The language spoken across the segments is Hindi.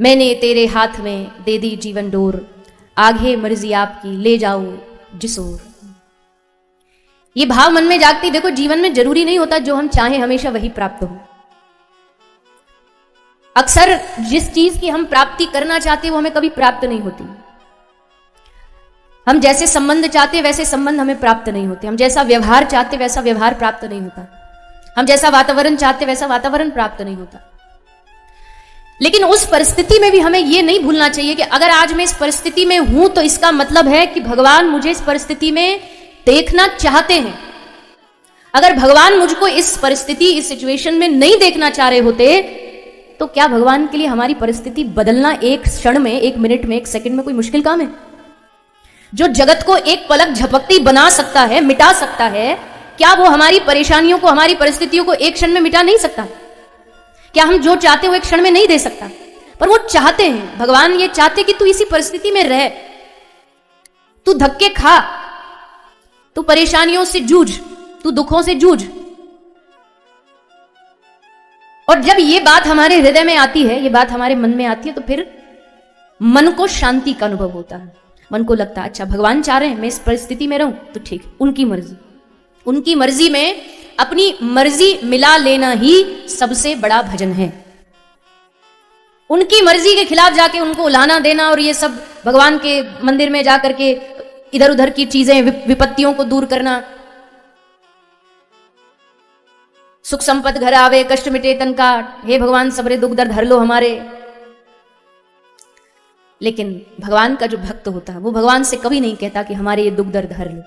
मैंने तेरे हाथ में दे दी जीवन डोर, आगे मर्जी आपकी ले जाओ जिस ओर। ये भाव मन में जागती। देखो, जीवन में जरूरी नहीं होता जो हम चाहें हमेशा वही प्राप्त हो। अक्सर जिस चीज की हम प्राप्ति करना चाहते हैं वो हमें कभी प्राप्त नहीं होती। हम जैसे संबंध चाहते हैं वैसे संबंध हमें प्राप्त नहीं होते। हम जैसा व्यवहार चाहते वैसा व्यवहार प्राप्त नहीं होता। हम जैसा वातावरण चाहते वैसा वातावरण प्राप्त नहीं होता। लेकिन उस परिस्थिति में भी हमें यह नहीं भूलना चाहिए कि अगर आज मैं इस परिस्थिति में हूं तो इसका मतलब है कि भगवान मुझे इस परिस्थिति में देखना चाहते हैं। अगर भगवान मुझको इस परिस्थिति, इस सिचुएशन में नहीं देखना चाह रहे होते तो क्या भगवान के लिए हमारी परिस्थिति बदलना एक क्षण में, एक मिनट में, एक सेकंड में कोई मुश्किल काम है? जो जगत को एक पलक झपकती बना सकता है, मिटा सकता है, क्या वो हमारी परेशानियों को, हमारी परिस्थितियों को एक क्षण में मिटा नहीं सकता? क्या हम जो चाहते हो एक क्षण में नहीं दे सकता? पर वो चाहते हैं। भगवान ये चाहते कि तू इसी परिस्थिति में रह, तू धक्के खा, तू परेशानियों से जूझ, तू दुखों से जूझ। और जब ये बात हमारे हृदय में आती है, ये बात हमारे मन में आती है, तो फिर मन को शांति का अनुभव होता है। मन को लगता है अच्छा भगवान चाह रहे हैं मैं इस परिस्थिति में रहूं तो ठीक, उनकी मर्जी। उनकी मर्जी में अपनी मर्जी मिला लेना ही सबसे बड़ा भजन है। उनकी मर्जी के खिलाफ जाके उनको उलाना देना और ये सब भगवान के मंदिर में जाकर के इधर उधर की चीजें, विपत्तियों को दूर करना, सुख संपत घर आवे कष्ट मिटे तन का, हे भगवान सबरे दुख दर्द हर लो हमारे। लेकिन भगवान का जो भक्त होता है वो भगवान से कभी नहीं कहता कि हमारे ये दुख दर्द हर लो।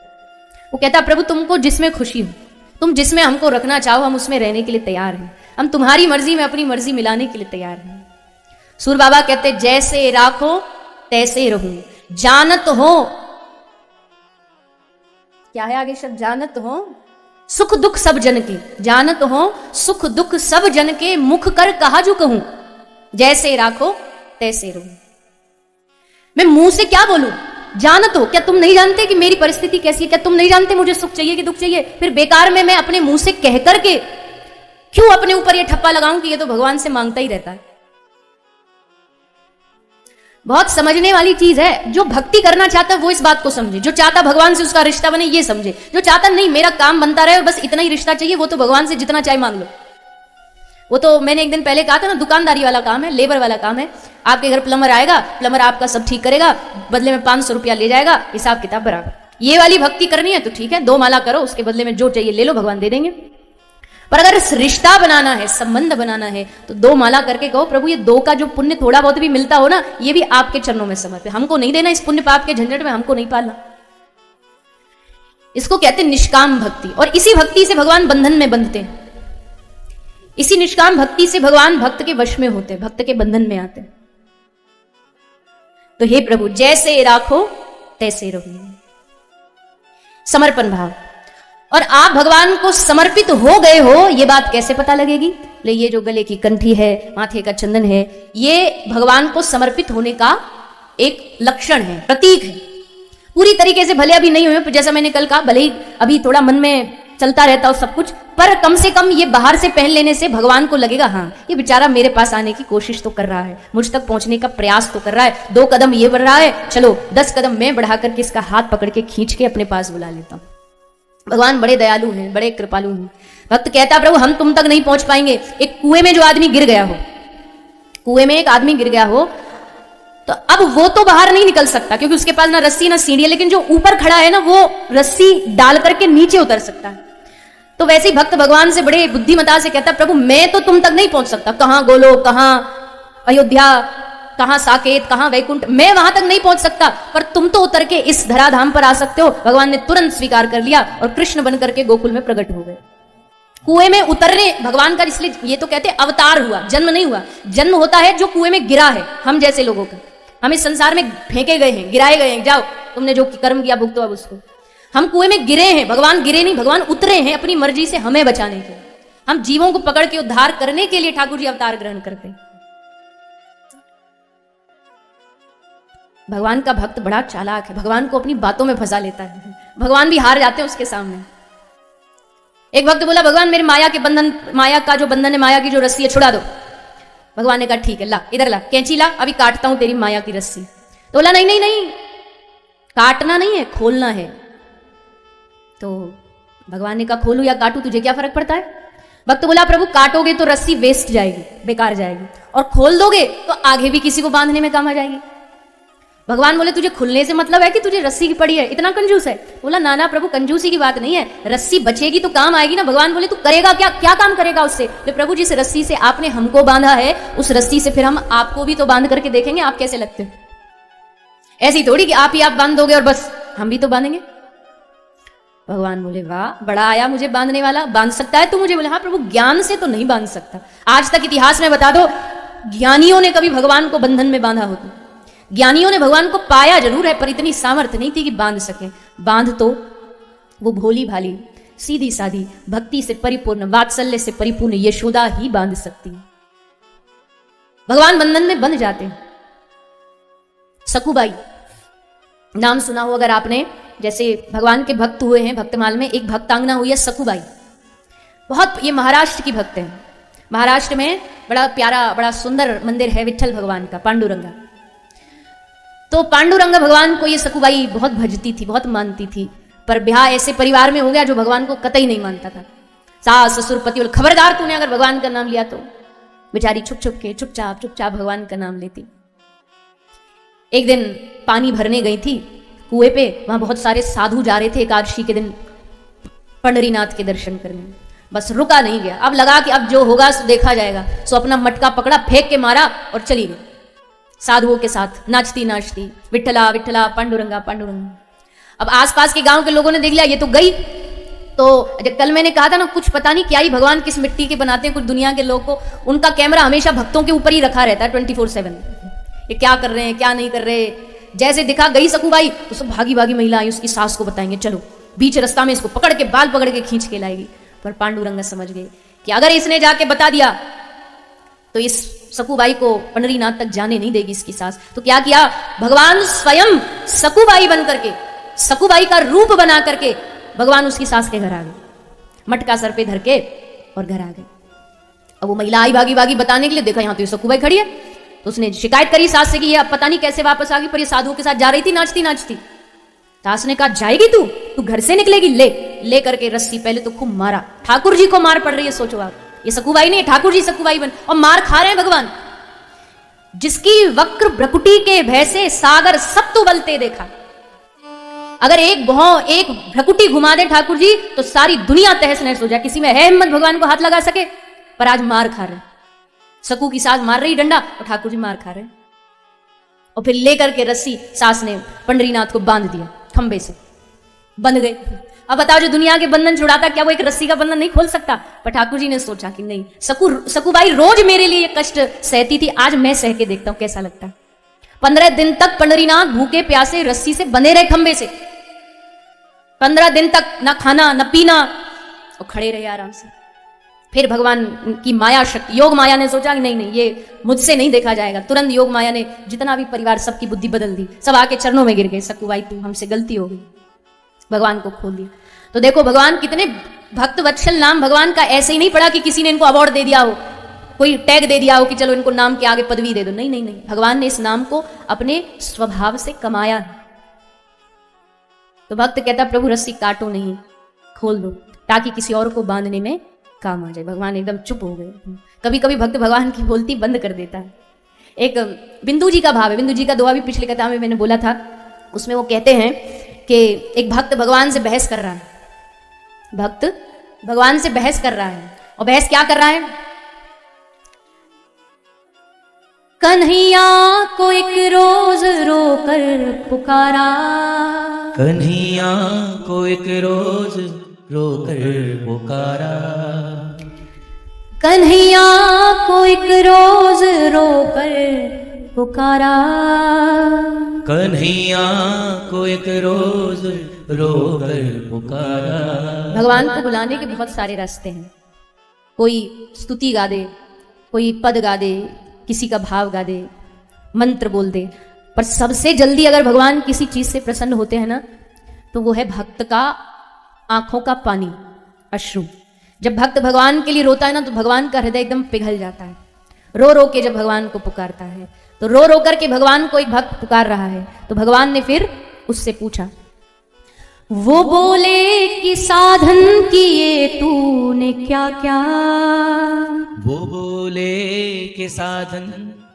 वो कहता प्रभु तुमको जिसमें खुशी हो, तुम जिसमें हमको रखना चाहो हम उसमें रहने के लिए तैयार हैं। हम तुम्हारी मर्जी में अपनी मर्जी मिलाने के लिए तैयार हैं। सूर बाबा कहते जैसे राखो तैसे रहूं, जानत हो, क्या है आगे शब्द, जानत हो सुख दुख सब जन के, जानत हो सुख दुख सब जन के, मुख कर कहा जो कहूं, जैसे राखो तैसे रहूं। मैं मुंह से क्या बोलूं? जानत हो, क्या तुम नहीं जानते कि मेरी परिस्थिति कैसी है? क्या तुम नहीं जानते मुझे सुख चाहिए कि दुख चाहिए? फिर बेकार में मैं अपने मुंह से कह करके क्यों अपने ऊपर ये ठप्पा लगाऊं कि ये तो भगवान से मांगता ही रहता है। बहुत समझने वाली चीज है। जो भक्ति करना चाहता है वो इस बात को समझे, जो चाहता भगवान से उसका रिश्ता बने ये समझे, जो चाहता नहीं मेरा काम बनता रहे और बस इतना ही रिश्ता चाहिए, वो तो भगवान से जितना चाहे मांग लो। वो तो मैंने एक दिन पहले कहा था ना, दुकानदारी वाला काम है, लेबर वाला काम है। आपके घर प्लम्बर आएगा, प्लम्बर आपका सब ठीक करेगा, बदले में 500 रुपया ले जाएगा, हिसाब किताब बराबर। ये वाली भक्ति करनी है तो ठीक है, 2 माला करो, उसके बदले में जो चाहिए ले लो, भगवान दे देंगे। पर अगर रिश्ता बनाना है, संबंध बनाना है, तो 2 माला करके कहो प्रभु ये 2 का जो पुण्य थोड़ा बहुत भी मिलता हो ना, ये भी आपके चरणों में समर्पित, हमको नहीं देना, इस पुण्य पाप के झंझट में हमको नहीं पालना। इसको कहते हैं निष्काम भक्ति। और इसी भक्ति से भगवान बंधन में बंधते हैं। इसी निष्काम भक्ति से भगवान भक्त के वश में होते हैं, भक्त के बंधन में आते हैं। तो हे प्रभु जैसे राखो तैसे रहो, समर्पण भाव। और आप भगवान को समर्पित हो गए हो, ये बात कैसे पता लगेगी? ले ये जो गले की कंठी है, माथे का चंदन है, ये भगवान को समर्पित होने का एक लक्षण है, प्रतीक है। पूरी तरीके से भले अभी नहीं हुए, जैसा मैंने कल कहा, भले ही अभी थोड़ा मन में चलता रहता हो सब कुछ, पर कम से कम ये बाहर से पहन लेने से भगवान को लगेगा हाँ ये बेचारा मेरे पास आने की कोशिश तो कर रहा है, मुझ तक पहुंचने का प्रयास तो कर रहा है, 2 कदम ये बढ़ रहा है, चलो 10 कदम मैं बढ़ा करके इसका हाथ पकड़ के खींच के अपने पास बुला लेता हूं। भगवान बड़े दयालु हैं, बड़े कृपालु हैं। भक्त कहता प्रभु हम तुम तक नहीं पहुंच पाएंगे। एक कुएं में जो आदमी गिर गया हो, कुएं में एक आदमी गिर गया हो, तो अब वो तो बाहर नहीं निकल सकता क्योंकि उसके पास ना रस्सी ना सीढ़ी है, लेकिन जो ऊपर खड़ा है ना वो रस्सी डाल करके नीचे उतर सकता है। तो वैसे ही भक्त भगवान से बड़े बुद्धिमता से कहता प्रभु मैं तो तुम तक नहीं पहुंच सकता, कहां गोलोक, कहां अयोध्या, कहां साकेत, कहां वैकुंठ, मैं वहां तक नहीं पहुंच सकता, पर तुम तो उतर के इस धराधाम पर आ सकते हो। भगवान ने तुरंत स्वीकार कर लिया और कृष्ण बन करके गोकुल में प्रकट हो गए। कुएं में उतरने भगवान का, इसलिए ये तो कहते अवतार हुआ, जन्म नहीं हुआ। जन्म होता है जो कुएं में गिरा है, हम जैसे लोगों का। हम इस संसार में फेंके गए हैं, गिराए गए हैं, जाओ तुमने जो कर्म किया भुगतो अब उसको। हम कुएं में गिरे हैं, भगवान गिरे नहीं, भगवान उतरे हैं अपनी मर्जी से हमें बचाने के लिए। हम जीवों को पकड़ के उद्धार करने के लिए ठाकुर जी अवतार ग्रहण करते हैं। भगवान का भक्त बड़ा चालाक है, भगवान को अपनी बातों में फंसा लेता है। भगवान भी हार जाते हैं उसके सामने। एक भक्त बोला भगवान मेरे माया के बंधन, माया का जो बंधन है, माया की जो रस्सी है छुड़ा दो। भगवान ने कहा ठीक है, ला इधर ला कैंची ला, अभी काटता हूं तेरी माया की रस्सी। तो बोला नहीं नहीं नहीं, काटना नहीं है, खोलना है। तो भगवान ने कहा खोलू या काटू, तुझे क्या फर्क पड़ता है? भक्त बोला प्रभु काटोगे तो रस्सी वेस्ट जाएगी, बेकार जाएगी, और खोल दोगे तो आगे भी किसी को बांधने में काम आ जाएगी। भगवान बोले तुझे खुलने से मतलब है कि तुझे रस्सी की पड़ी है, इतना कंजूस है? बोला ना ना प्रभु, कंजूसी की बात नहीं है, रस्सी बचेगी तो काम आएगी ना। भगवान बोले तू करेगा क्या, क्या काम करेगा उससे? तो प्रभु जिस रस्सी से आपने हमको बांधा है, उस रस्सी से फिर हम आपको भी तो बांध करके देखेंगे आप कैसे लगते हो। ऐसी थोड़ी कि आप ही आप बांध दोगे और बस हम भी तो बांधेंगे। भगवान बोले वाह, बड़ा आया मुझे बांधने वाला, बांध सकता है तू मुझे? बोले हाँ प्रभु, ज्ञान से तो नहीं बांध सकता। आज तक इतिहास में बता दो ज्ञानियों ने कभी भगवान को बंधन में बांधा हो? तो ज्ञानियों ने भगवान को पाया जरूर है, पर इतनी सामर्थ्य नहीं थी कि बांध सके। बांध तो वो भोली भाली, सीधी सादी, भक्ति से परिपूर्ण, वात्सल्य से परिपूर्ण यशोदा ही बांध सकती है। भगवान बंधन में बंध जाते हैं। सकुबाई नाम सुना हो अगर आपने, जैसे भगवान के भक्त हुए हैं भक्तमाल में, एक भक्तांगना हुई है सकुबाई। बहुत, ये महाराष्ट्र की भक्त है। महाराष्ट्र में बड़ा प्यारा, बड़ा सुंदर मंदिर है विठ्ठल भगवान का, पांडुरंगा। तो पांडुरंगा भगवान को ये सकुबाई बहुत भजती थी, बहुत मानती थी। पर ब्याह ऐसे परिवार में हो गया जो भगवान को कतई नहीं मानता था। सास ससुर पति बोले खबरदार तूने अगर भगवान का नाम लिया तो। बेचारी छुप छुप के चुपचाप चुपचाप भगवान का नाम लेती। एक दिन पानी भरने गई थी कुएं पे, वहां बहुत सारे साधु जा रहे थे एकादशी के दिन पंढरीनाथ के दर्शन करने। बस रुका नहीं गया, अब लगा कि अब जो होगा सो देखा जाएगा। सो अपना मटका पकड़ा, फेंक के मारा और चली गई साधुओं के साथ नाचती नाचती, विठ्ठला विठ्ठला पांडुरंगा पांडुरंगा। अब आसपास के गांव के लोगों ने देख लिया ये तो गई। तो कल मैंने कहा था ना, कुछ पता नहीं क्या ही भगवान किस मिट्टी के बनाते हैं कुछ दुनिया के लोग को, उनका कैमरा हमेशा भक्तों के ऊपर ही रखा रहता है 24/7। ये क्या कर रहे हैं क्या नहीं कर रहे। जैसे दिखा गई सकुबाई तो सब भागी भागी महिला आई उसकी सास को बताएंगे, चलो बीच रास्ता में इसको पकड़ के बाल पकड़ के खींच के लाएगी। पर पांडुरंगा समझ गए कि अगर इसने जाके बता दिया तो इस सकुबाई को पंढरीनाथ तक जाने नहीं देगी इसकी सास। तो क्या किया, भगवान स्वयं सकुबाई बन करके, सकुबाई का रूप बना करके भगवान उसकी सास के घर आ गए, मटका सर पे धर के और घर आ गए। अब वो महिला आई भागी भागी बताने के लिए, देखा यहाँ तो ये सकुबाई खड़ी है। तो उसने शिकायत करी सास से कि ये पता नहीं कैसे वापस आ गई, पर ये साधुओं के साथ जा रही थी नाचती नाचती। सास ने कहा जाएगी तू घर से निकलेगी, ले करके रस्सी पहले तो खूब मारा। ठाकुर जी को मार पड़ रही है, सोचो आप, ये सकुबाई नहीं ठाकुर जी सकुबाई बन, और मार खा रहे हैं भगवान। जिसकी वक्र भ्रकुटी के भय से सागर सब तो बलते देखा। अगर एक भ्रकुटी घुमा दे ठाकुर जी तो सारी दुनिया तहस नहस हो जाए। किसी में है हिम्मत भगवान को हाथ लगा सके? पर आज मार खा रहे। सकू की सास मार रही डंडा और ठाकुर जी मार खा रहे। और फिर लेकर के रस्सी सास ने पंढरीनाथ को बांध दिया, खंबे से बंध गए। अब बताओ जो दुनिया के बंधन छुड़ाता, क्या वो एक रस्सी का बंधन नहीं खोल सकता? पर ठाकुर जी ने सोचा कि नहीं, सकुबाई रोज मेरे लिए कष्ट सहती थी, आज मैं सह के देखता हूं कैसा लगता है। 15 दिन तक पंढरीनाथ भूखे प्यासे रस्सी से बंधे रहे खंबे से। 15 दिन तक ना खाना ना पीना, और खड़े रहे आराम से। फिर भगवान की माया शक्ति, योग माया ने सोचा कि नहीं ये मुझसे नहीं देखा जाएगा। तुरंत योग माया ने जितना भी परिवार सबकी बुद्धि बदल दी, सब आके चरणों में गिर गए, सकुबाई तू हमसे गलती हो गई, भगवान को खोल दिया। तो देखो भगवान कितने भक्त वत्सल नाम भगवान का ऐसे ही नहीं पड़ा कि किसी ने इनको अवार्ड दे दिया हो, कोई टैग दे दिया हो कि चलो इनको नाम के आगे पदवी दे दो। नहीं नहीं नहीं, भगवान ने इस नाम को अपने स्वभाव से कमाया। तो भक्त कहता प्रभु रस्सी काटो नहीं, खोल दो ताकि किसी और को बांधने में काम आ जाए। भगवान एकदम चुप हो गए। कभी कभी भक्त भगवान की बोलती बंद कर देता है। एक बिंदु जी का भाव है, बिंदु जी का दोहा भी पिछले कथा में मैंने बोला था। उसमें वो कहते हैं कि एक भक्त भगवान से बहस कर रहा है, भक्त भगवान से बहस कर रहा है। और बहस क्या कर रहा है? कन्हैया को एक रोज रोकर पुकारा, कन्हैया को एक रोज रोकर पुकारा, कन्हैया को एक रोज रोकर पुकारा, कन्हैया को एक रोज रोकर पुकारा। भगवान को बुलाने के बहुत सारे रास्ते हैं। कोई स्तुति गा दे, कोई पद गा दे, किसी का भाव गा दे, मंत्र बोल दे। पर सबसे जल्दी अगर भगवान किसी चीज से प्रसन्न होते हैं ना, तो वो है भक्त का आंखों का पानी, अश्रु। जब भक्त भगवान के लिए रोता है ना, तो भगवान का हृदय एकदम पिघल जाता है। रो रो के जब भगवान को पुकारता है, तो रो रो करके भगवान को एक भक्त पुकार रहा है, तो भगवान ने फिर उससे पूछा, वो बोले कि साधन किए तूने क्या क्या। वो बोले कि साधन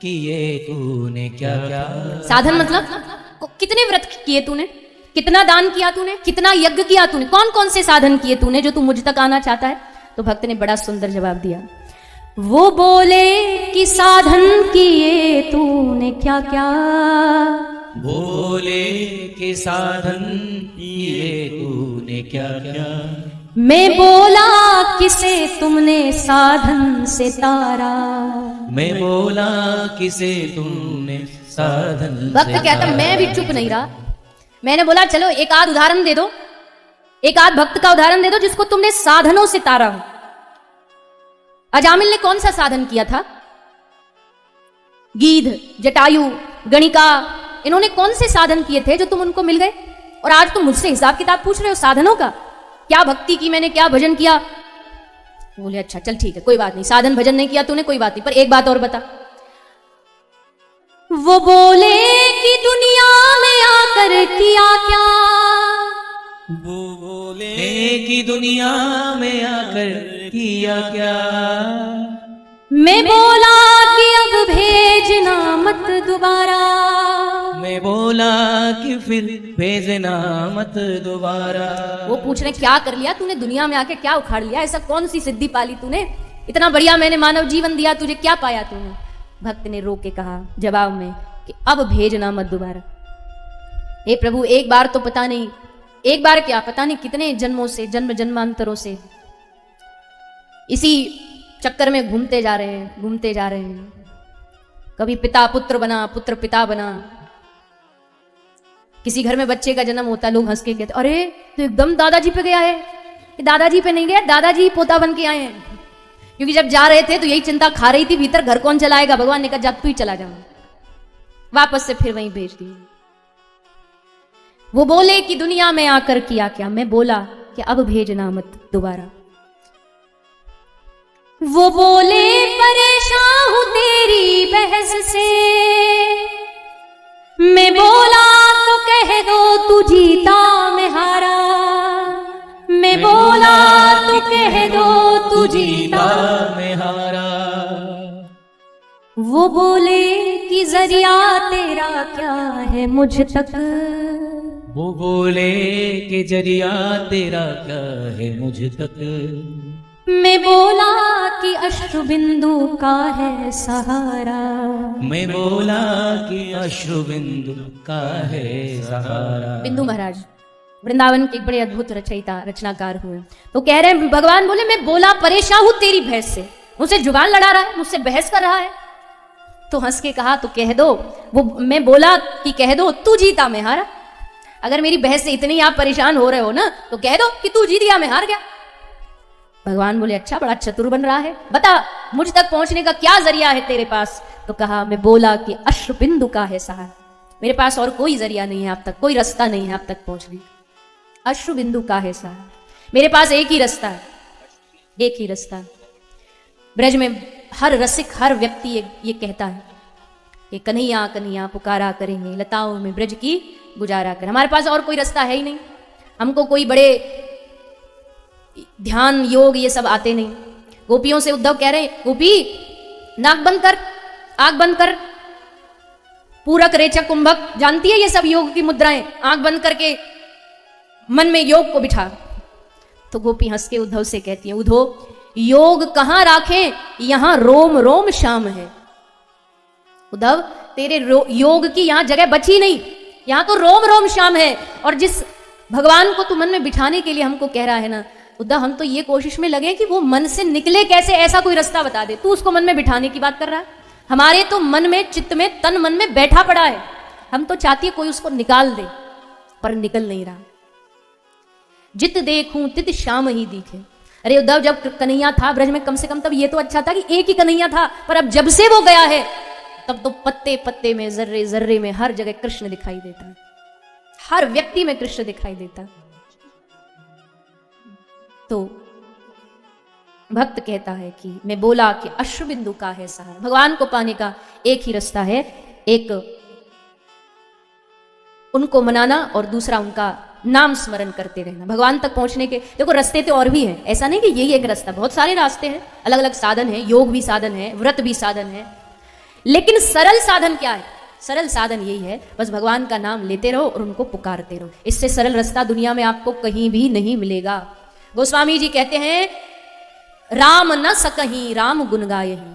किए तूने क्या क्या। साधन मतलब कितने व्रत किए तूने, कितना दान किया तूने, कितना यज्ञ किया तूने, कौन कौन से साधन किए तूने जो तू मुझ तक आना चाहता है। तो भक्त ने बड़ा सुंदर जवाब दिया, वो बोले कि साधन किए तूने क्या क्या। बोले कि साधन किए तूने क्या क्या। मैं बोला किसे तुमने साधन से तारा। मैं बोला किसे तुमने साधन से भक्त कहता मैं भी चुप नहीं रहा, मैंने बोला चलो एक आध उदाहरण दे दो, एक आध भक्त का उदाहरण दे दो जिसको तुमने साधनों से तारा हो। अजामिल ने कौन सा साधन किया था, गीध, जटायु, गणिका, इन्होंने कौन से साधन किए थे जो तुम उनको मिल गए, और आज तुम मुझसे हिसाब किताब पूछ रहे हो साधनों का, क्या भक्ति की मैंने, क्या भजन किया। बोले अच्छा चल ठीक है कोई बात नहीं, साधन भजन नहीं किया तूने कोई बात नहीं, पर एक बात और बता। वो बोले कि दुनिया में आकर किया क्या। वो बोले कि दुनिया में आकर किया क्या। मैं बोला कि अब भेजना मत दोबारा। मैं बोला कि फिर भेजना मत दोबारा। वो पूछ रहे क्या कर लिया तूने, दुनिया में आके क्या उखाड़ लिया, ऐसा कौन सी सिद्धि पाली तूने, इतना बढ़िया मैंने मानव जीवन दिया तुझे, क्या पाया तूने। भक्त ने रो के कहा जवाब में कि अब भेजना मत दोबारा। हे प्रभु एक बार तो पता नहीं, एक बार क्या पता नहीं कितने जन्मों से, जन्म जन्मांतरों से इसी चक्कर में घूमते जा रहे हैं, घूमते जा रहे हैं। कभी पिता पुत्र बना, पुत्र पिता बना। किसी घर में बच्चे का जन्म होता, लोग हंस के कहते अरे तो एकदम दादाजी पे गया है। दादाजी पे नहीं गया, दादाजी पोता बन के आए हैं। क्योंकि जब जा रहे थे तो यही चिंता खा रही थी भीतर, घर कौन चलाएगा। भगवान ने कहा जब तू ही चला जाऊं, वापस से फिर वहीं भेज दिया। वो बोले कि दुनिया में आकर किया क्या। मैं बोला कि अब भेजना मत दोबारा। वो बोले परेशान हूं तेरी बहस से। मैं बोला तो कह दो तू जीता मैं हारा। मैं बोला तो कह दो तू जीता मैं हारा। वो बोले कि जरिया तेरा क्या है मुझ तक। वो बोले कि जरिया तेरा क्या है मुझ तक। मैं बोला कि अश्रु बिंदु का है सहारा। मैं बोला कि अश्रु बिंदु का है सहारा। बिंदु महाराज वृंदावन के एक बड़े अद्भुत रचयिता रचनाकार हुए, तो कह रहे हैं भगवान बोले मैं बोला परेशान हूं तेरी बहस से, मुझसे जुबान लड़ा रहा है, मुझसे बहस कर रहा है। तो हंस के कहा तो कह दो, वो मैं बोला कि कह दो तू जीता मैं हारा। अगर मेरी बहस से इतनी आप परेशान हो रहे हो ना तो कह दो कि तू जीत गया मैं हार गया। भगवान बोले अच्छा बड़ा चतुर बन रहा है, बता मुझ तक पहुंचने का क्या जरिया है तेरे पास। तो कहा मैं बोला कि अश्रु बिंदु का है सहारा, मेरे पास और कोई जरिया नहीं है आप तक, कोई रास्ता नहीं है आप तक पहुंचने। अश्रु बिंदु का है सहारा, मेरे पास एक ही रास्ता है, एक ही रास्ता। ब्रज में हर रसिक हर व्यक्ति ये कहता है कि कन्हैया कन्हैया पुकारा करेंगे, लताओं में ब्रज की गुजारा कर। हमारे पास और कोई रास्ता है ही नहीं, हमको कोई बड़े ध्यान योग ये सब आते नहीं। गोपियों से उद्धव कह रहे हैं गोपी नाक बंद कर, आंख बंद कर, पूरक रेचक कुंभक, जानती है ये सब योग की मुद्राएं, आंख बंद करके मन में योग को बिठा। तो गोपी हंस के उद्धव से कहती है उद्धव योग कहां राखें, यहां रोम रोम शाम है। उद्धव तेरे योग की यहां जगह बची नहीं, यहां तो रोम रोम शाम है। और जिस भगवान को तू मन में बिठाने के लिए हमको कह रहा है ना उद्धव, हम तो ये कोशिश में लगे कि वो मन से निकले कैसे, ऐसा कोई रास्ता बता दे। तू उसको मन में बिठाने की बात कर रहा है, हमारे तो मन में चित्त में तन मन में बैठा पड़ा है, हम तो चाहती है कोई उसको निकाल दे, पर निकल नहीं रहा। जित देखूं तित श्याम ही दिखे। अरे उद्धव जब कन्हैया था ब्रज में कम से कम तब ये तो अच्छा था कि एक ही कन्हैया था, पर अब जब से वो गया है तब तो पत्ते पत्ते में जर्रे जर्रे में हर जगह कृष्ण दिखाई देता है, हर व्यक्ति में कृष्ण दिखाई देता है। तो भक्त कहता है कि मैं बोला कि अश्रुबिंदु का है सहारा। भगवान को पाने का एक ही रास्ता है, एक उनको मनाना और दूसरा उनका नाम स्मरण करते रहना। भगवान तक पहुंचने के देखो रास्ते तो और भी हैं, ऐसा नहीं कि यही एक रास्ता, बहुत सारे रास्ते हैं, अलग अलग साधन है, योग भी साधन है, व्रत भी साधन है, लेकिन सरल साधन क्या है? सरल साधन यही है, बस भगवान का नाम लेते रहो और उनको पुकारते रहो। इससे सरल रास्ता दुनिया में आपको कहीं भी नहीं मिलेगा। गोस्वामी जी कहते हैं राम न सकहीं राम गुण गायहीं।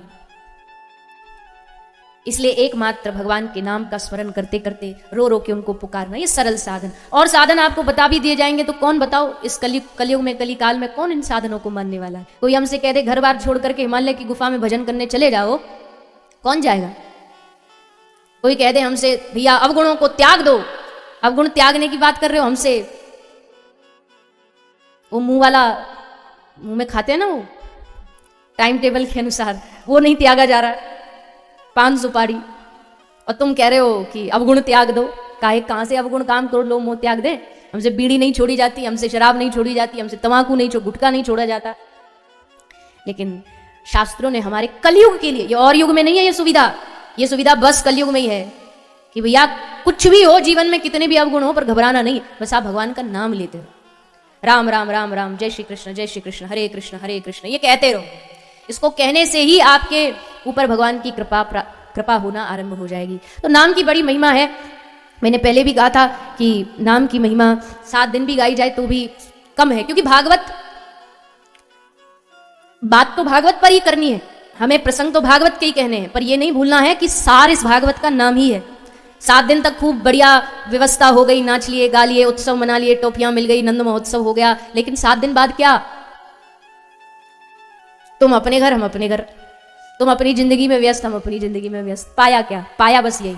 इसलिए एकमात्र भगवान के नाम का स्मरण करते करते रो रो के उनको पुकारना, ये सरल साधन। और साधन आपको बता भी दिए जाएंगे तो कौन बताओ इस कलयुग में, कली काल में कौन इन साधनों को मानने वाला है? कोई हमसे कह दे घर बार छोड़ करके हिमालय की गुफा में भजन करने चले जाओ, कौन जाएगा? कोई कह दे हमसे भैया अवगुणों को त्याग दो, अवगुण त्यागने की बात कर रहे हो हमसे, वो मुंह वाला मुंह में खाते हैं ना, वो टाइम टेबल के अनुसार वो नहीं त्यागा जा रहा, पान सुपारी, और तुम कह रहे हो कि अवगुण त्याग दो। कहां से अवगुण काम करो लो मोह त्याग दे? हमसे बीड़ी नहीं छोड़ी जाती, हमसे शराब नहीं छोड़ी जाती, हमसे तंबाकू नहीं, गुटखा नहीं छोड़ा जाता। लेकिन शास्त्रों ने हमारे कलयुग के लिए, ये और युग में नहीं है ये सुविधा बस कलयुग में ही है कि भैया कुछ भी हो जीवन में, कितने भी अवगुण हो, पर घबराना नहीं, बस आप भगवान का नाम लेते रहो, राम राम राम राम, जय श्री कृष्ण हरे कृष्ण, ये कहते रहो। इसको कहने से ही आपके ऊपर भगवान की कृपा होना आरंभ हो जाएगी। तो नाम की बड़ी महिमा है। मैंने पहले भी कहा था कि नाम की महिमा 7 दिन भी गाई जाए तो भी कम है, क्योंकि भागवत, बात तो भागवत पर ही करनी है, हमें प्रसंग तो भागवत के ही कहने हैं, पर यह नहीं भूलना है कि सार इस भागवत का नाम ही है। 7 दिन तक खूब बढ़िया व्यवस्था हो गई, नाच लिए, गा लिए, उत्सव मना लिए, टोपियां मिल गई, नंद महोत्सव हो गया, लेकिन 7 दिन बाद क्या? तुम अपने घर, हम अपने घर, तुम अपनी जिंदगी में व्यस्त, हम अपनी जिंदगी में व्यस्त। पाया क्या? पाया बस यही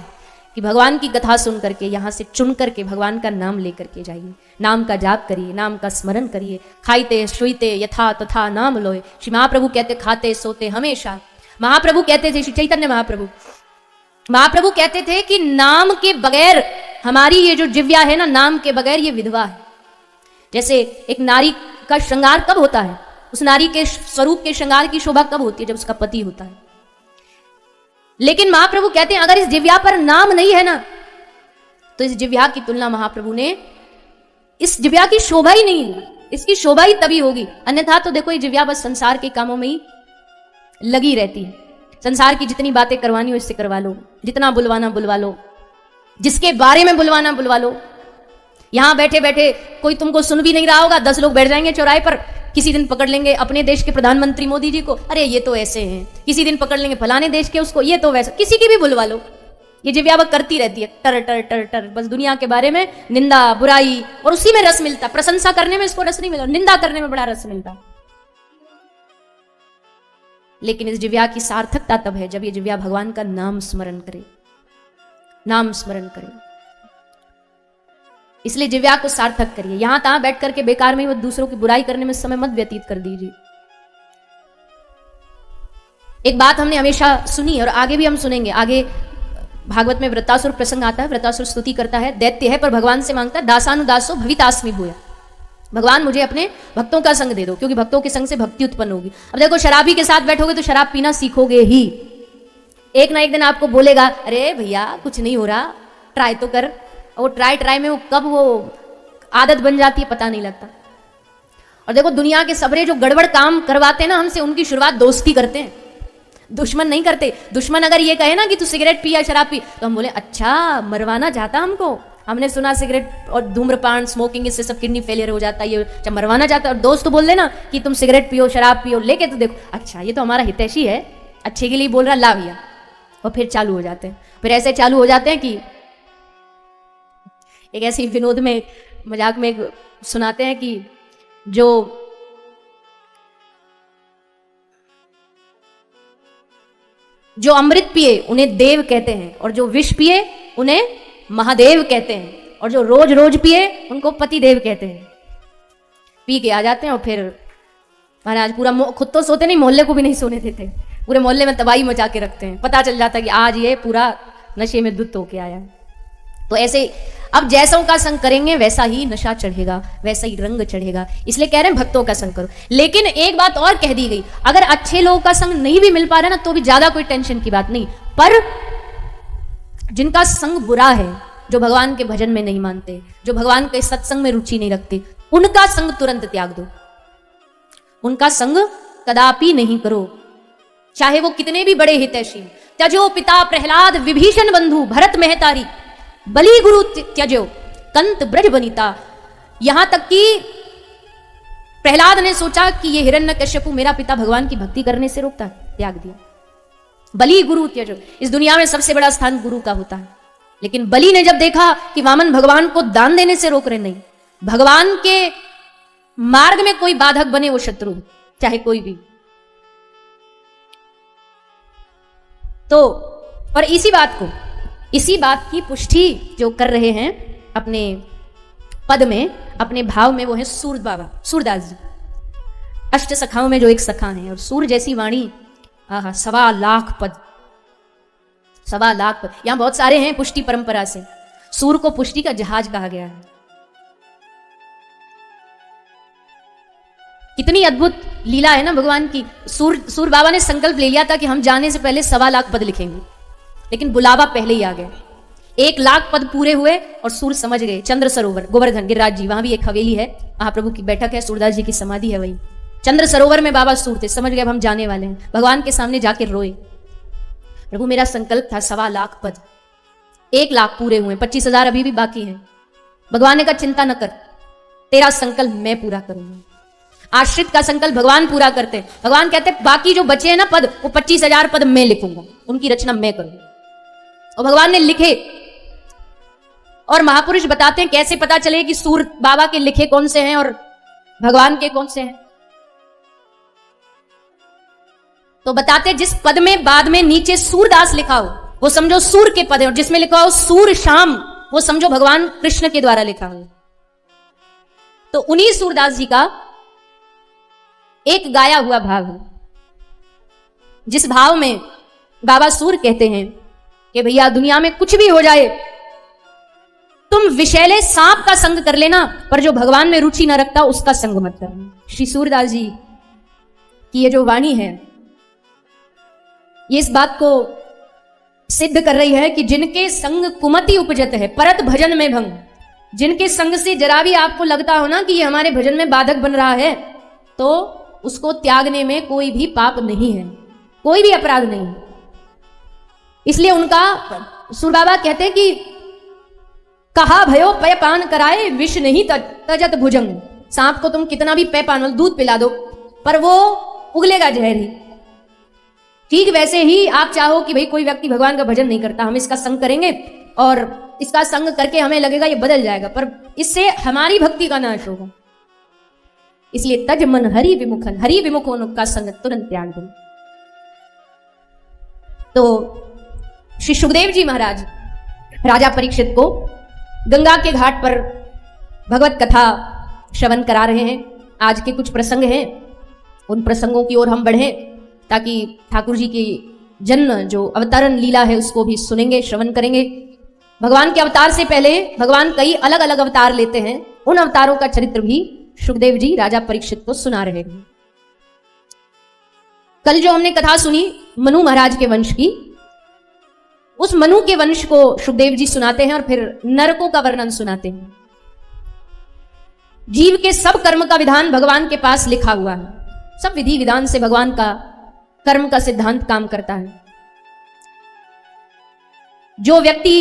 कि भगवान की कथा सुन करके, यहां से चुन करके भगवान का नाम लेकर के जाइए, नाम का जाप करिए, नाम का स्मरण करिए। खाइते शुइते यथा तथा नाम लोए। श्री महाप्रभु कहते खाते सोते हमेशा। महाप्रभु कहते थे, श्री चैतन्य महाप्रभु कहते थे कि नाम के बगैर हमारी ये जो जिव्या है ना, नाम के बगैर ये विधवा है। जैसे एक नारी का श्रृंगार कब होता है, उस नारी के स्वरूप के श्रृंगार की शोभा कब होती है? जब उसका पति होता है। लेकिन महाप्रभु कहते हैं अगर इस जिव्या पर नाम नहीं है ना, तो इस जिव्या की तुलना महाप्रभु ने, इस जिव्या की शोभा ही नहीं है, इसकी शोभा ही तभी होगी। अन्यथा तो देखो ये जिव्या बस संसार के कामों में ही लगी रहती है। संसार की जितनी बातें करवानी हो इससे करवा लो, जितना बुलवाना बुलवा लो, जिसके बारे में बुलवाना बुलवा लो। यहां बैठे बैठे कोई तुमको सुन भी नहीं रहा होगा, 10 लोग बैठ जाएंगे चौराहे पर, किसी दिन पकड़ लेंगे अपने देश के प्रधानमंत्री मोदी जी को, अरे ये तो ऐसे हैं, किसी दिन पकड़ लेंगे फलाने देश के उसको, ये तो वैसा, किसी की भी बुलवा लो। ये जिव्या करती रहती है टर टर टर टर, बस दुनिया के बारे में निंदा बुराई, और उसी में रस मिलता। प्रशंसा करने में इसको रस नहीं मिलता, निंदा करने में बड़ा रस मिलता। लेकिन इस जिव्या की सार्थकता तब है जब ये जिव्या भगवान का नाम स्मरण करे, नाम स्मरण करे। इसलिए जिव्या को सार्थक करिए। यहां तहां बैठ करके बेकार में वो दूसरों की बुराई करने में समय मत व्यतीत कर दीजिए। एक बात हमने हमेशा सुनी और आगे भी हम सुनेंगे। आगे भागवत में वृत्तासुर प्रसंग आता है। वृत्तासुर स्तुति करता है, दैत्य है पर भगवान से मांगता है दासानुदासो भवितास्मि भूया, भगवान मुझे अपने भक्तों का संग दे दो, क्योंकि भक्तों के संग से भक्ति उत्पन्न होगी। अब देखो शराबी के साथ बैठोगे तो शराब पीना सीखोगे ही। एक ना एक दिन आपको बोलेगा अरे भैया कुछ नहीं हो रहा, ट्राई तो कर। वो ट्राई में वो कब वो आदत बन जाती है पता नहीं लगता। और देखो दुनिया के सबरे जो गड़बड़ काम करवाते हैं ना हमसे, उनकी शुरुआत दोस्ती करते हैं, दुश्मन नहीं करते। दुश्मन अगर ये कहे ना कि तू सिगरेट पी या शराब पी, तो हम बोले अच्छा मरवाना चाहता हमको, हमने सुना सिगरेट और धूम्रपान स्मोकिंग इससे सब किडनी फेलियर हो जाता है, ये अच्छा मरवाना चाहता है। और दोस्त तो बोल देना कि तुम सिगरेट पियो शराब पियो, लेके तो देखो अच्छा ये तो हमारा हितैषी है, अच्छे के लिए बोल रहा, ला भैया। और फिर चालू हो जाते हैं। फिर ऐसे चालू हो जाते हैं कि एक ऐसी विनोद में मजाक में सुनाते हैं कि जो अमृत पिए उन्हें देव कहते हैं, और जो विष पिए उन्हें महादेव कहते हैं, और जो रोज रोज पिए उनको पति देव कहते हैं। पी के आ जाते हैं और फिर महाराज पूरा खुद तो सोते नहीं, मोहल्ले को भी नहीं सोने देते, पूरे मोहल्ले में तबाही मचा के रखते हैं। पता चल जाता है कि आज ये पूरा नशे में धुत होके आया। तो ऐसे अब जैसों का संग करेंगे वैसा ही नशा चढ़ेगा, वैसा ही रंग चढ़ेगा। इसलिए कह रहे हैं भक्तों का संग करो। लेकिन एक बात और कह दी गई, अगर अच्छे लोगों का संग नहीं भी मिल पा रहा ना तो भी ज्यादा कोई टेंशन की बात नहीं, पर जिनका संग बुरा है, जो भगवान के भजन में नहीं मानते, जो भगवान के सत्संग में रुचि नहीं रखते, उनका संग तुरंत त्याग दो, उनका संग कदापि नहीं करो, चाहे वो कितने भी बड़े हितैषी। त्यजो पिता प्रहलाद विभीषण बंधु भरत महतारी, बलि गुरु त्यजो कंत ब्रज बनिता। यहां तक कि प्रहलाद ने सोचा कि ये हिरण्यकश्यपु मेरा पिता भगवान की भक्ति करने से रोकता है, त्याग दिया। बलि गुरु त्यजो, इस दुनिया में सबसे बड़ा स्थान गुरु का होता है। लेकिन बलि ने जब देखा कि वामन भगवान को दान देने से रोक रहे, नहीं, भगवान के मार्ग में कोई बाधक बने वो शत्रु, चाहे कोई भी, तो और इसी बात की पुष्टि जो कर रहे हैं अपने पद में, अपने भाव में, वो है सूर बाबा, सूरदास जी। अष्ट सखाओं में जो एक सखा है, और सूर जैसी वाणी, आहा, 1.25 लाख पद, 1.25 लाख पद। यहां बहुत सारे हैं पुष्टि परंपरा से। सूर को पुष्टि का जहाज कहा गया है। कितनी अद्भुत लीला है ना भगवान की। सूर बाबा ने संकल्प ले लिया था कि हम जाने से पहले 1.25 लाख पद लिखेंगे, लेकिन बुलावा पहले ही आ गया। 1 लाख पद पूरे हुए और सूर समझ गए। चंद्र सरोवर, गोवर्धन गिरिराज जी, वहां भी एक हवेली है, महाप्रभु की बैठक है, सूरदास जी की समाधि है वही। चंद्र सरोवर में बाबा सूर थे, समझ गए अब हम जाने वाले हैं। भगवान के सामने जाके रोए, प्रभु मेरा संकल्प था 1.25 लाख पद, 1 लाख पूरे हुए, 25,000 अभी भी बाकी हैं। भगवान ने कहा चिंता न कर, तेरा संकल्प मैं पूरा करूंगा। आश्रित का संकल्प भगवान पूरा करते हैं। भगवान कहते हैं बाकी जो बचे हैं ना पद, वो 25,000 पद मैं लिखूंगा, उनकी रचना मैं करूंगा। और भगवान ने लिखे। और महापुरुष बताते हैं कैसे पता चले कि सूर बाबा के लिखे कौन से हैं और भगवान के कौन से हैं। तो बताते जिस पद में बाद में नीचे सूरदास लिखा हो वो समझो सूर के पद है, और जिसमें लिखा हो सूर श्याम वो समझो भगवान कृष्ण के द्वारा लिखा हो। तो उन्हीं सूरदास जी का एक गाया हुआ भाव है, जिस भाव में बाबा सूर कहते हैं कि भैया दुनिया में कुछ भी हो जाए, तुम विषैले सांप का संग कर लेना, पर जो भगवान में रुचि न रखता उसका संग मत करना। श्री सूरदास जी की ये जो वाणी है, ये इस बात को सिद्ध कर रही है कि जिनके संग कुमति उपजत है परत भजन में भंग, जिनके संग से जरा भी आपको लगता हो ना कि ये हमारे भजन में बाधक बन रहा है, तो उसको त्यागने में कोई भी पाप नहीं है, कोई भी अपराध नहीं है। इसलिए उनका सूर बाबा कहते हैं कि कहा भयो पय पान कराए विष नहीं तजत भुजंग। सांप को तुम कितना भी पय पान दूध पिला दो पर वो उगलेगा जहर ही। ठीक वैसे ही आप चाहो कि भाई कोई व्यक्ति भगवान का भजन नहीं करता, हम इसका संग करेंगे और इसका संग करके हमें लगेगा ये बदल जाएगा, पर इससे हमारी भक्ति का नाश होगा। इसलिए तज मन हरि विमुखन, हरि विमुखों का संग तुरंत त्याग दो। तो श्री सुखदेव जी महाराज राजा परीक्षित को गंगा के घाट पर भगवत कथा श्रवण करा रहे हैं। आज के कुछ प्रसंग हैं, उन प्रसंगों की ओर हम बढ़ें ताकि ठाकुर जी की जन्म जो अवतरण लीला है उसको भी सुनेंगे, श्रवण करेंगे। भगवान के अवतार से पहले भगवान कई अलग अलग अवतार लेते हैं, उन अवतारों का चरित्र भी सुखदेव जी राजा परीक्षित को सुना रहे हैं। कल जो हमने कथा सुनी मनु महाराज के वंश की, उस मनु के वंश को सुखदेव जी सुनाते हैं और फिर नरकों का वर्णन सुनाते हैं। जीव के सब कर्म का विधान भगवान के पास लिखा हुआ है, सब विधि विधान से भगवान का कर्म का सिद्धांत काम करता है। जो व्यक्ति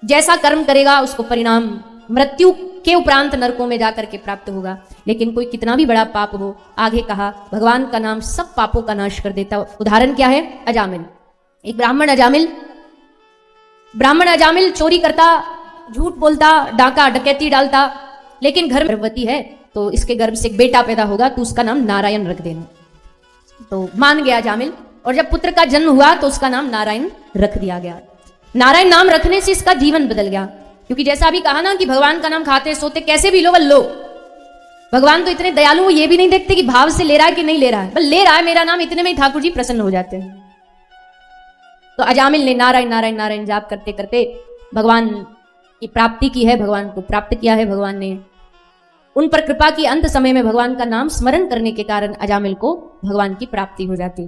जैसा कर्म करेगा उसको परिणाम मृत्यु के उपरांत नरकों में जाकर के प्राप्त होगा। लेकिन कोई कितना भी बड़ा पाप हो, आगे कहा भगवान का नाम सब पापों का नाश कर देता। उदाहरण क्या है? अजामिल, एक ब्राह्मण अजामिल चोरी करता, झूठ बोलता, डाका डकैती डालता, लेकिन घर में गर्भवती है तो इसके गर्भ से एक बेटा पैदा होगा तो उसका नाम नारायण रख देना। तो मान गया अजामिल, और जब पुत्र का जन्म हुआ तो उसका नाम नारायण रख दिया गया। नारायण नाम रखने से इसका जीवन बदल गया, क्योंकि जैसा अभी कहा ना कि भगवान का नाम खाते सोते कैसे भी लो बल लो। भगवान तो इतने दयालु, वो ये भी नहीं देखते कि भाव से ले रहा है कि नहीं ले रहा है, बल ले रहा है मेरा नाम, इतने में ही ठाकुर जी प्रसन्न हो जाते हैं। तो अजामिल ने नारायण नारायण नारायण जाप करते करते भगवान की प्राप्ति की है, भगवान को प्राप्त किया है भगवान ने। उन पर कृपा की अंत समय में भगवान का नाम स्मरण करने के कारण अजामिल को भगवान की प्राप्ति हो जाती।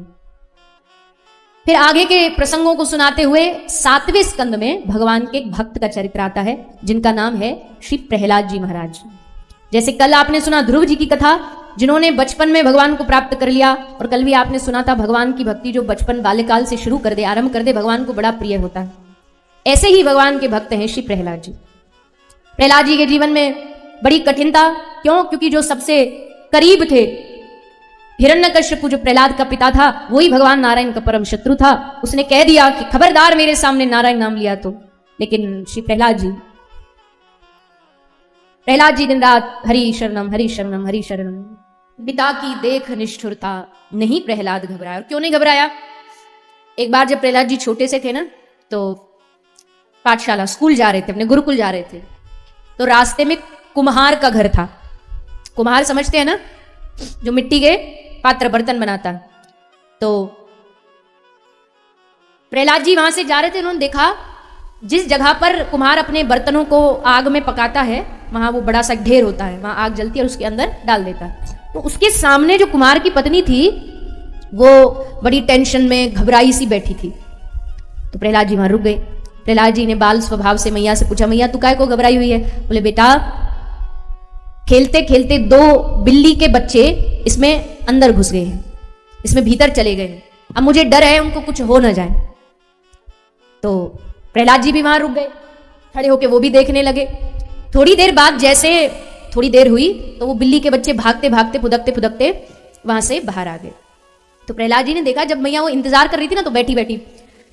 फिर आगे के प्रसंगों को सुनाते हुए 7वें स्कंद में भगवान के एक भक्त का चरित्र आता है जिनका नाम है श्री प्रहलाद जी महाराज। जैसे कल आपने सुना ध्रुव जी की कथा, जिन्होंने बचपन में भगवान को प्राप्त कर लिया, और कल भी आपने सुना था भगवान की भक्ति जो बचपन बाल्यकाल से शुरू कर दे, आरंभ कर दे, भगवान को बड़ा प्रिय होता है। ऐसे ही भगवान के भक्त हैं श्री प्रहलाद जी। प्रहलाद जी के जीवन में बड़ी कठिनता, क्यों? क्योंकि जो सबसे करीब थे, हिरण्यकश्यप जो प्रहलाद का पिता था, वही भगवान नारायण का परम शत्रु था। उसने कह दिया कि खबरदार मेरे सामने नारायण नाम लिया तो। लेकिन श्री प्रहलाद जी दिन रात हरि शरणम हरि शरणम हरि शरणम। पिता की देख निष्ठुरता, नहीं प्रहलाद घबराया। और क्यों नहीं घबराया? एक बार जब प्रहलाद जी छोटे से थे ना, तो पाठशाला स्कूल जा रहे थे, अपने गुरुकुल जा रहे थे, तो रास्ते में कुम्हार का घर था। कुम्हार समझते हैं ना, जो मिट्टी के पात्र बर्तन बनाता। तो प्रहलाद जी वहां से जा रहे थे, उन्होंने देखा जिस जगह पर कुम्हार अपने बर्तनों को आग में पकाता है, वहां वो बड़ा सा ढेर होता है, वहां आग जलती है और उसके अंदर डाल देता है। तो उसके सामने जो कुम्हार की पत्नी थी, वो बड़ी टेंशन में घबराई सी बैठी थी। तो प्रहलाद जी वहां रुक गए। प्रहलाद जी ने बाल स्वभाव से मैया से पूछा, मैया तू काहे को घबराई हुई है? बोले बेटा, खेलते खेलते 2 बिल्ली के बच्चे इसमें अंदर घुस गए हैं, इसमें भीतर चले गए हैं। अब मुझे डर है उनको कुछ हो ना जाए। तो प्रहलाद जी भी वहां रुक गए, खड़े होके वो भी देखने लगे। थोड़ी देर बाद जैसे थोड़ी देर हुई तो वो बिल्ली के बच्चे भागते भागते फुदकते फुदकते वहां से बाहर आ गए। तो प्रहलाद जी ने देखा, जब मैया वो इंतजार कर रही थी ना, तो बैठी बैठी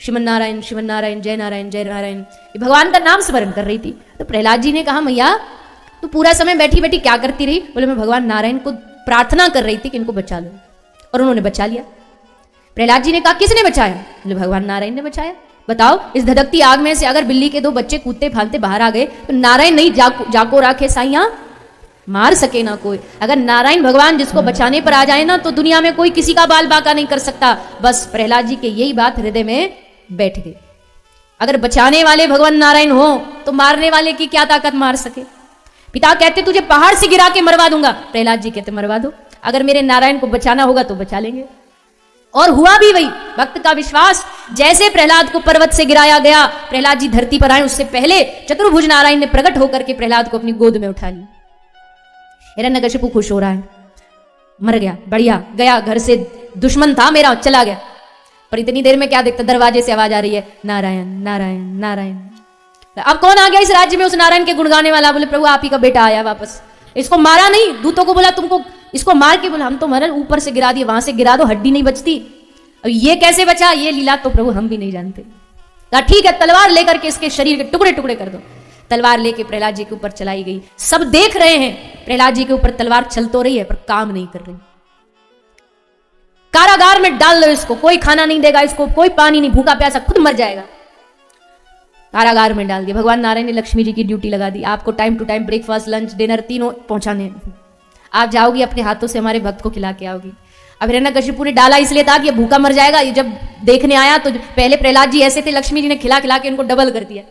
श्रीमन नारायण श्रीमन नारायण जय नारायण जय नारायण, ये भगवान का नाम स्मरण कर रही थी। तो प्रहलाद जी ने कहा, मैया तू पूरा समय बैठी बैठी क्या करती रही? बोले मैं भगवान नारायण को प्रार्थना कर रही थी कि इनको बचा लो, और उन्होंने बचा लिया। प्रहलाद जी ने कहा, किसने बचाया? बोले भगवान नारायण ने बचाया। बताओ, इस धधकती आग में से अगर बिल्ली के 2 बच्चे कूदते फालते बाहर आ गए, तो नारायण नहीं जाको राखे साइया मार सके ना कोई। अगर नारायण भगवान जिसको बचाने पर आ जाए ना, तो दुनिया में कोई किसी का बाल बाका नहीं कर सकता। बस प्रहलाद जी के यही बात हृदय में बैठ गई। अगर बचाने वाले भगवान नारायण हो, तो मारने वाले की क्या ताकत मार सके? पिता कहते तुझे पहाड़ से गिरा के मरवा दूंगा, प्रहलाद जी कहते मरवा दो, अगर मेरे नारायण को बचाना होगा तो बचा लेंगे। और हुआ भी वही। भक्त का विश्वास, जैसे प्रहलाद को पर्वत से गिराया गया, प्रहलाद जी धरती पर आए उससे पहले चतुर्भुज नारायण ने प्रकट होकर के प्रहलाद को अपनी गोद में उठा लिया। हिरण्यकशिपु खुश हो रहा है, मर गया, बढ़िया गया, घर से दुश्मन था मेरा, चला गया। पर इतनी देर में क्या देखता, दरवाजे से आवाज आ रही है, नारायण नारायण नारायण। अब कौन आ गया इस राज्य में उस नारायण के गुण गाने वाला? बोले प्रभु आप ही का बेटा आया वापस। इसको मारा नहीं, दूतों को बोला तुमको इसको मार के, बोला हम तो मरल, ऊपर से गिरा दिए, वहां से गिरा दो, हड्डी नहीं बचती। अब ये कैसे बचा? ये लीला तो प्रभु हम भी नहीं जानते। कहा ठीक है, तलवार लेकर के इसके शरीर के टुकड़े टुकड़े कर दो। तलवार लेके प्रहलाद जी के ऊपर चलाई गई। सब देख रहे हैं, प्रहलाद जी के ऊपर तलवार चल तो रही है पर काम नहीं कर रही। कारागार में डाल दो इसको, कोई खाना नहीं देगा इसको, कोई पानी नहीं, भूखा प्यासा खुद मर जाएगा। कारागार में डाल दिया। भगवान नारायण ने लक्ष्मी जी की ड्यूटी लगा दी, आपको time to time breakfast lunch dinner तीनों पहुंचाने, आप जाओगी अपने हाथों से हमारे भक्त को खिला के आओगी। अब हिरण्यकशिपु ने डाला इसलिए था कि ये भूखा मर जाएगा। ये जब देखने आया तो पहले प्रहलाद जी ऐसे थे, लक्ष्मी जी ने खिला खिला के इनको डबल कर दिया।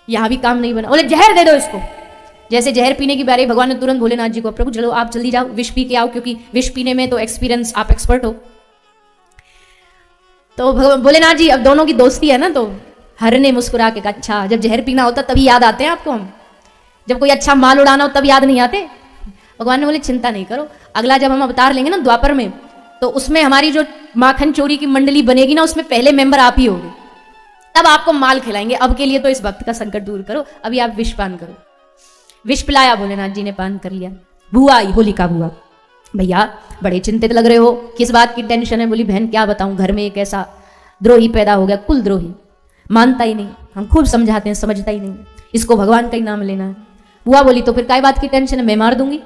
यहां भी काम नहीं बना, बोले जहर दे दो इसको। जैसे जहर पीने की बारी, भगवान ने तुरंत भोलेनाथ जी को, प्रभु चलो आप जल्दी जाओ विष पी के आओ, क्योंकि विष पीने में तो एक्सपीरियंस आप एक्सपर्ट हो। तो भोलेनाथ जी, अब दोनों की दोस्ती है ना, तो हर ने मुस्कुरा के कहा अच्छा, जब जहर पीना होता तभी याद आते हैं आपको हम, जब कोई अच्छा माल उड़ाना हो तब याद नहीं आते। भगवान ने बोले चिंता नहीं करो, अगला जब हम अवतार लेंगे ना द्वापर में, तो उसमें हमारी जो माखन चोरी की मंडली बनेगी ना, उसमें पहले मेंबर आप ही होंगे, तब आपको माल खिलाएंगे। अब के लिए तो इस भक्त का संकट दूर करो, अभी आप विष पान करो। विष पिलाया, भोलेनाथ जी ने पान कर लिया। बुआ आई, होलिका बुआ, भैया बड़े चिंतित लग रहे हो, किस बात की टेंशन है? बोली बहन क्या बताऊं, घर में एक ऐसा द्रोही पैदा हो गया, कुल द्रोही, मानता ही नहीं, हम खूब समझाते हैं समझता ही नहीं, इसको भगवान का ही नाम लेना है। बुआ बोली तो फिर काय बात की टेंशन है, मैं मार दूंगी।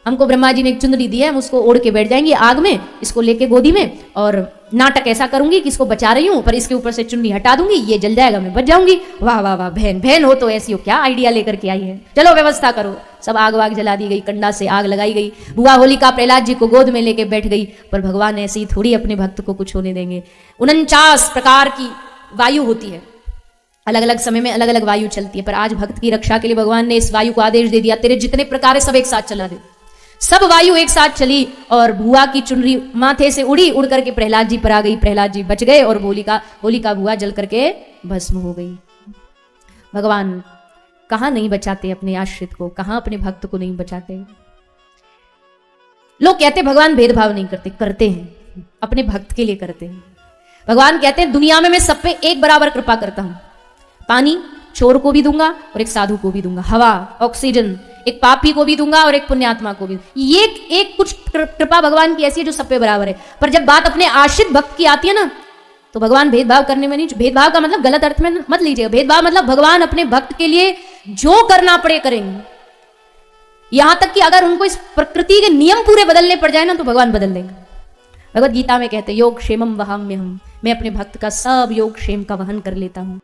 हमको ब्रह्मा जी ने एक चुंदड़ी दी है, हम उसको ओढ़ के बैठ जाएंगे आग में, इसको लेके गोदी में, और नाटक ऐसा करूंगी कि इसको बचा रही हूं, पर इसके ऊपर से चुन्नी हटा दूंगी, ये जल जाएगा, मैं बच जाऊंगी। वाह वाह वाह, बहन बहन हो तो ऐसी हो, क्या आइडिया लेकर के आई है, चलो व्यवस्था करो। सब आग वाग जला दी गई, कंडा से आग लगाई गई। बुआ होलिका प्रहलाद जी को गोद में लेके बैठ गई, पर भगवान ऐसी थोड़ी अपने भक्त को कुछ होने देंगे। 49 प्रकार की वायु होती है, अलग अलग समय में अलग अलग वायु चलती है, पर आज भक्त की रक्षा के लिए भगवान ने इस वायु को आदेश दे दिया, तेरे जितने प्रकार है सब एक साथ चला दे। सब वायु एक साथ चली और भुआ की चुनरी माथे से उड़ी, उड़ करके प्रहलाद जी पर आ गई। प्रहलाद जी बच गए और होलिका भुआ जल करके भस्म हो गई। भगवान कहां नहीं बचाते अपने आश्रित को, कहां अपने भक्त को नहीं बचाते। लोग कहते भगवान भेदभाव नहीं करते, करते हैं, अपने भक्त के लिए करते हैं। भगवान कहते हैं दुनिया में मैं सब पे एक बराबर कृपा करता हूं। पानी चोर को भी दूंगा और एक साधु को भी दूंगा, हवा ऑक्सीजन एक पापी को भी दूंगा और एक पुण्यात्मा को भी। ये एक कुछ कृपा भगवान की ऐसी है जो सब पे बराबर है। पर जब बात अपने आश्रित भक्त की आती है ना, तो भगवान भेदभाव करने में नहीं, भेदभाव का मतलब गलत अर्थ में मत लीजिएगा। भेदभाव मतलब भगवान अपने भक्त के लिए जो करना पड़े करेंगे। यहां तक कि अगर उनको इस प्रकृति के नियम पूरे बदलने पड़ जाए ना, तो भगवान बदल देंगे। भगवद गीता में कहते योग क्षेमम वहाम्यहम, मैं अपने भक्त का सब योग क्षेम का वहन कर लेता हूं।